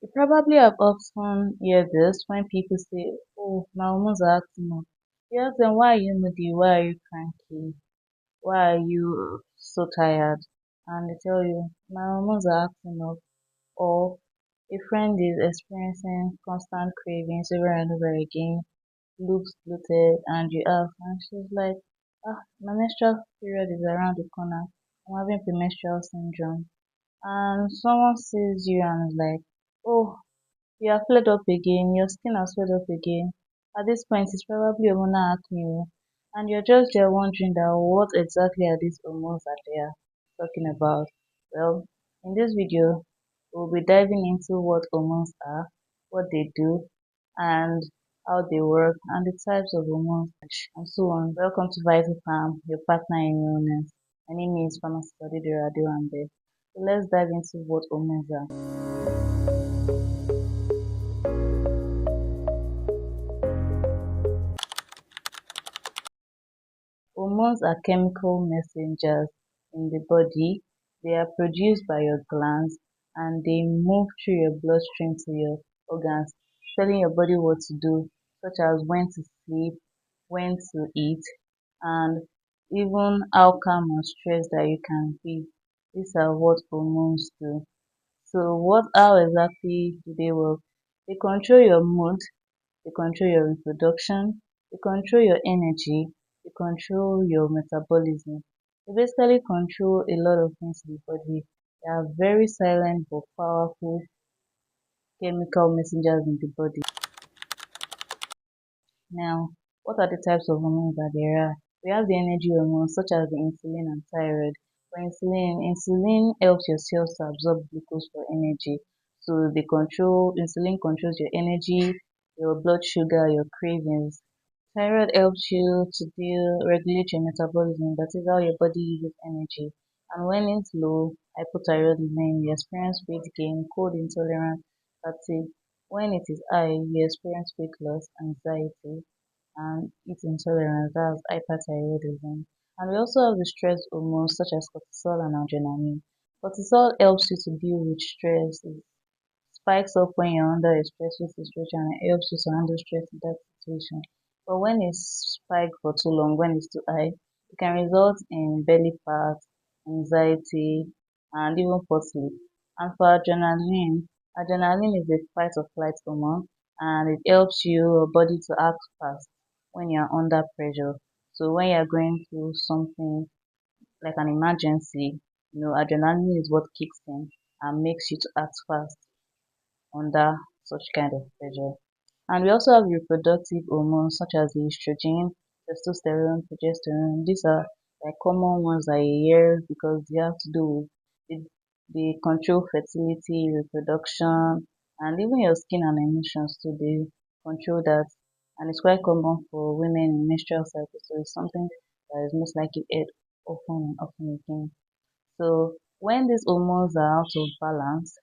You probably have often heard this when people say, "Oh, my hormones are acting up." You ask them, "Why are you moody? Why are you cranky? Why are you so tired?" And they tell you, "My hormones are acting up." Or a friend is experiencing constant cravings over and over again, looks bloated, and you ask, and she's like, my menstrual period is around the corner. I'm having premenstrual syndrome. And someone sees you and is like, "Oh, you have flared up again, your skin has flared up again." At this point, it's probably hormonal acne. And you're just there wondering that what exactly are these hormones that they are talking about? Well, in this video, we'll be diving into what hormones are, what they do, and how they work, and the types of hormones, and so on. Welcome to Vital Pharm, your partner in wellness. My name is Pharmacist Radio and so let's dive into what hormones are. Hormones are chemical messengers in the body. They are produced by your glands and they move through your bloodstream to your organs, telling your body what to do, such as when to sleep, when to eat, and even how calm or stressed that you can be. These are what hormones do. So how exactly do they work? They control your mood, they control your reproduction, they control your energy, they control your metabolism. They basically control a lot of things in the body. They are very silent but powerful chemical messengers in the body. Now, what are the types of hormones that there are? We have the energy hormones such as the insulin and thyroid. For insulin helps your cells to absorb glucose for energy. So insulin controls your energy, your blood sugar, your cravings. Thyroid helps you to regulate your metabolism, that is how your body uses energy. And when it's low, hypothyroidism, you experience weight gain, cold intolerance, fatigue. When it is high, you experience weight loss, anxiety, and heat intolerance, that's hyperthyroidism. And we also have the stress hormones such as cortisol and adrenaline. Cortisol helps you to deal with stress. It spikes up when you're under a stressful situation and it helps you to handle stress in that situation. But when it's spiked for too long, when it's too high, it can result in belly fat, anxiety, and even poor sleep. And for adrenaline is a fight or flight hormone and it helps your body to act fast when you're under pressure. So when you're going through something like an emergency, adrenaline is what kicks in and makes you to act fast under such kind of pressure. And we also have reproductive hormones such as the estrogen, testosterone, progesterone. These are like common ones that you hear because they have to do with they control fertility, reproduction, and even your skin and emotions too. They control that, and it's quite common for women in menstrual cycle. So it's something that is most likely heard often and often again. So when these hormones are out of balance,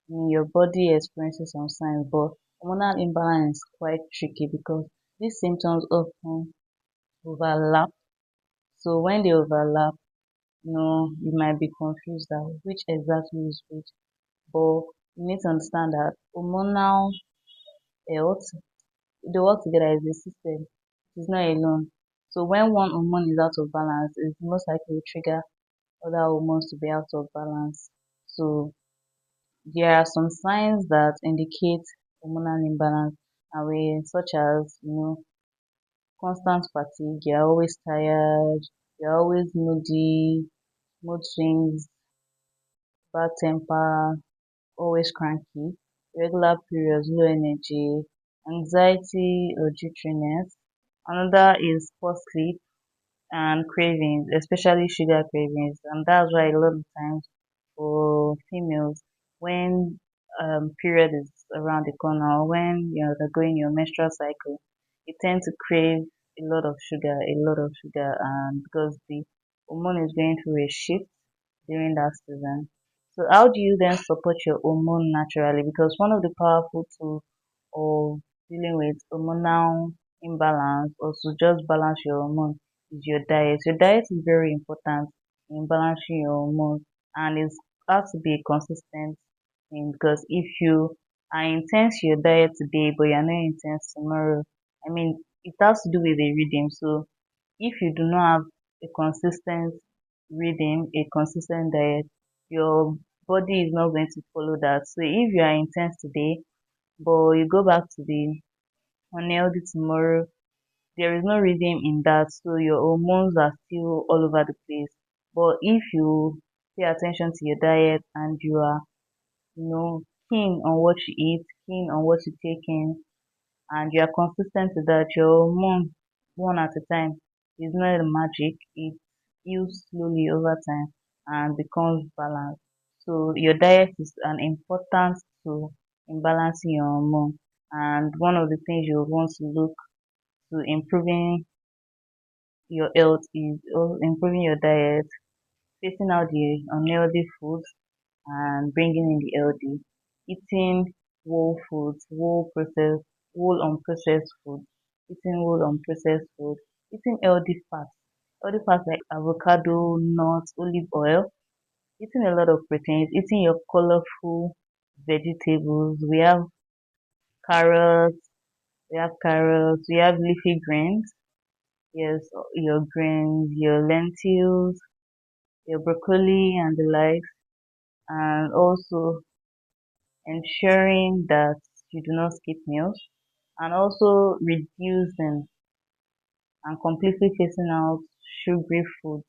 your body experiences some signs, but hormonal imbalance is quite tricky because these symptoms often overlap. So when they overlap, you might be confused that which exactly is which. But you need to understand that hormonal health, they work together as a system. It is not alone. So when one hormone is out of balance, it's most likely to trigger other hormones to be out of balance. So there are some signs that indicate hormonal imbalance such as constant fatigue, you're always tired, you're always moody, mood swings, bad temper, always cranky, irregular periods, low energy, anxiety or jitteriness. Another is poor sleep and cravings, especially sugar cravings. And that's why a lot of times for females, when period is around the corner, or when they're going your menstrual cycle, you tend to crave a lot of sugar, and because the hormone is going through a shift during that season. So how do you then support your hormone naturally? Because one of the powerful tools of dealing with hormonal imbalance or to just balance your hormone is your diet. Your diet is very important in balancing your hormones and it has to be consistent thing because if you are intense to your diet today, but you're not intense tomorrow. I mean, it has to do with the rhythm. So if you do not have a consistent rhythm, a consistent diet, your body is not going to follow that. So if you are intense today, but you go back to the unhealthy tomorrow, there is no rhythm in that. So your hormones are still all over the place. But if you pay attention to your diet and you are, keen on what you eat, keen on what you take in, and you are consistent with that, your hormone, one at a time, is not a magic. It heals slowly over time and becomes balanced. So your diet is an important tool in balancing your hormone. And one of the things you would want to look to improving your health is also improving your diet, phasing out the unhealthy foods and bringing in the healthy, eating whole unprocessed food, eating whole unprocessed food, eating healthy fats like avocado, nuts, olive oil, eating a lot of proteins, eating your colorful vegetables. Carrots, we have leafy greens, yes, your greens, your lentils, your broccoli and the likes, and also ensuring that you do not skip meals, and also reducing and completely phasing out sugary foods.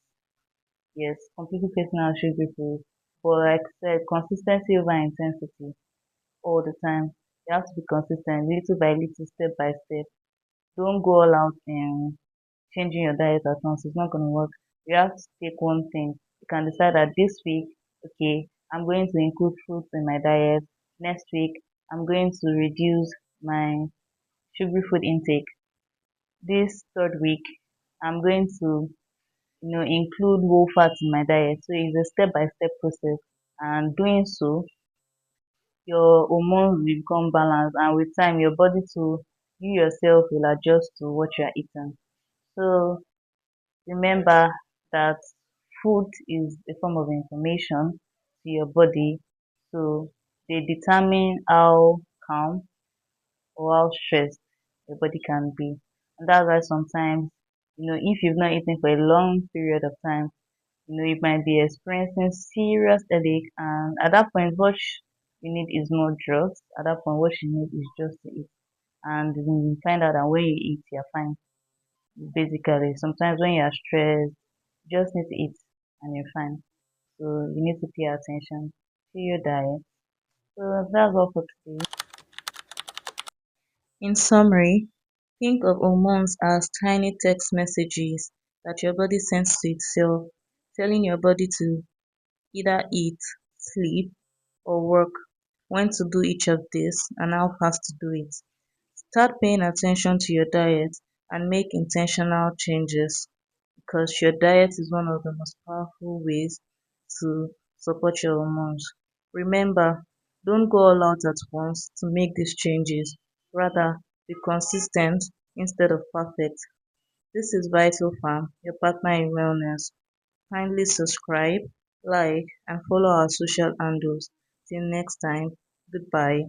Yes, completely phasing out sugary foods. But like I said, consistency over intensity all the time. You have to be consistent, little by little, step by step. Don't go all out in changing your diet at once. It's not going to work. You have to take one thing. You can decide that this week, okay, I'm going to include fruits in my diet. Next week, I'm going to reduce my sugary food intake. This third week, I'm going to, include whole fats in my diet. So it's a step by step process. And doing so, your hormones will become balanced, and with time, your body to you yourself will adjust to what you are eating. So remember that food is a form of information to your body. So they determine how calm or how stressed your body can be. And that's why sometimes, if you've not eaten for a long period of time, you might be experiencing serious headache. And at that point, you need is not drugs. At that point, what you need is just to eat. And you find out that when you eat, you're fine. Basically, sometimes when you're stressed, you just need to eat and you're fine. So you need to pay attention to your diet. So that's all for today. In summary, think of hormones as tiny text messages that your body sends to itself, telling your body to either eat, sleep, or work, when to do each of these, and how fast to do it. Start paying attention to your diet and make intentional changes, because your diet is one of the most powerful ways to support your hormones. Remember, don't go all out at once to make these changes. Rather, be consistent instead of perfect. This is Vital Farm, your partner in wellness. Kindly subscribe, like, and follow our social handles. Till next time, goodbye.